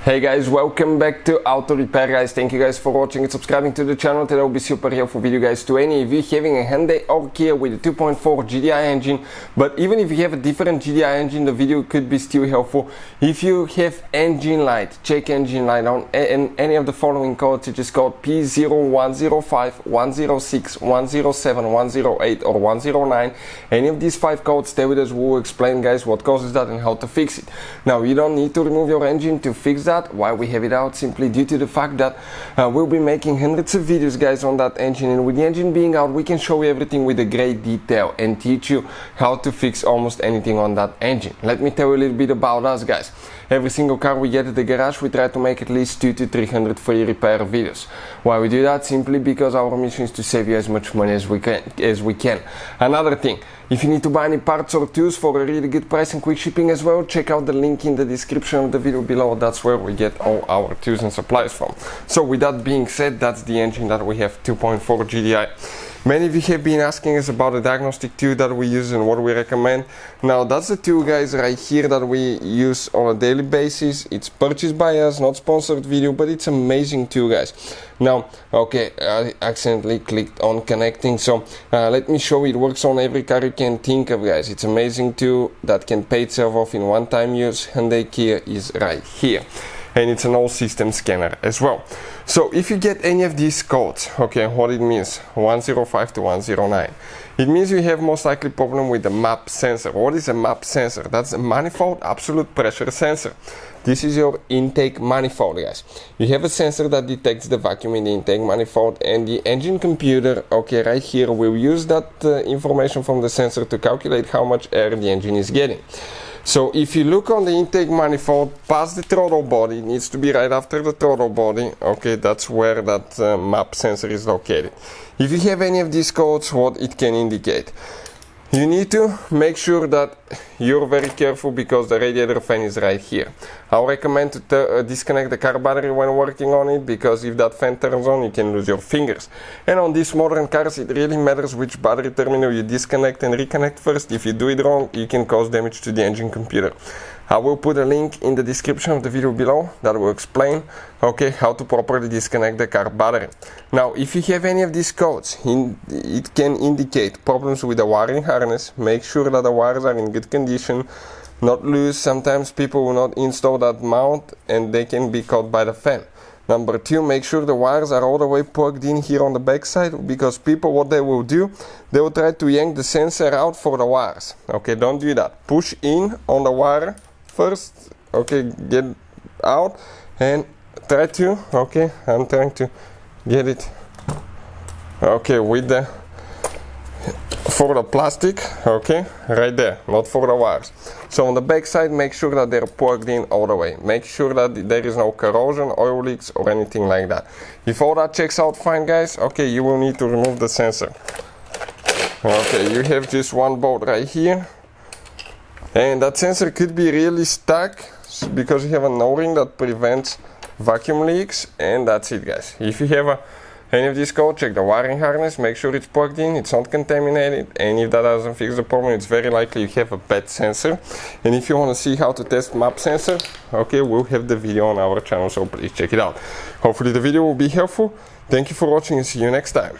Hey guys, welcome back to Auto Repair guys. Thank you guys for watching and subscribing to the channel. Today will be super helpful video guys to any of you having a Hyundai or Kia with a 2.4 Gdi engine. But even if you have a different Gdi engine, the video could be still helpful. If you have engine light, check engine light on any of the following codes, which is called P0105 106 107 108 or 109. Any of these 5 codes, stay with us. We'll explain guys what causes that and how to fix it. Now you don't need to remove your engine to fix that. Why we have it out? Simply due to the fact that we'll be making hundreds of videos guys on that engine, and with the engine being out we can show you everything with a great detail and teach you how to fix almost anything on that engine. Let me tell you a little bit about us guys. Every single car we get at the garage, we try to make at least 200 to 300 free repair videos. Why we do that? Simply because our mission is to save you as much money as we can. Another thing, if you need to buy any parts or tools for a really good price and quick shipping as well, check out the link in the description of the video below. That's where we get all our tools and supplies from. So with that being said, that's the engine that we have, 2.4 Gdi. Many of you have been asking us about the diagnostic tool that we use and what we recommend. Now that's the tool guys right here that we use on a daily basis. It's purchased by us, not sponsored video, but it's amazing tool guys. Now, okay, I accidentally clicked on connecting, so let me show you. It works on every car you can think of guys. It's amazing tool that can pay itself off in one-time use. Hyundai Kia is right here. And it's an all system scanner as well. So if you get any of these codes, okay, what it means, 105 to 109, it means you have most likely problem with the MAP sensor. What is a MAP sensor? That's a manifold absolute pressure sensor. This is your intake manifold guys. You have a sensor that detects the vacuum in the intake manifold, and the engine computer, okay, right here, will use that information from the sensor to calculate how much air the engine is getting. So if you look on the intake manifold past the throttle body, it needs to be right after the throttle body, okay, that's where that MAP sensor is located. If you have any of these codes, what it can indicate? You need to make sure that you're very careful because the radiator fan is right here. I recommend to disconnect the car battery when working on it, because if that fan turns on you can lose your fingers. And on these modern cars it really matters which battery terminal you disconnect and reconnect first. If you do it wrong you can cause damage to the engine computer. I will put a link in the description of the video below that will explain, okay, how to properly disconnect the car battery. Now if you have any of these codes, it can indicate problems with the wiring harness. Make sure that the wires are in good condition, not loose. Sometimes people will not install that mount and they can be caught by the fan. Number 2, make sure the wires are all the way plugged in here on the back side, because people, what they will do, they will try to yank the sensor out for the wires. Okay, don't do that. Push in on the wire first, okay, get out and try to, okay, I'm trying to get it, okay, with the, for the plastic, okay, right there, not for the wires. So on the back side, make sure that they're plugged in all the way. Make sure that there is no corrosion, oil leaks or anything like that. If all that checks out fine guys, okay, you will need to remove the sensor. Okay, you have just one bolt right here. And that sensor could be really stuck because you have an O-ring that prevents vacuum leaks, and that's it guys. If you have any of these codes, check the wiring harness, make sure it's plugged in, it's not contaminated, and if that doesn't fix the problem, it's very likely you have a bad sensor. And if you want to see how to test MAP sensor, okay, we'll have the video on our channel, so please check it out. Hopefully the video will be helpful. Thank you for watching and see you next time.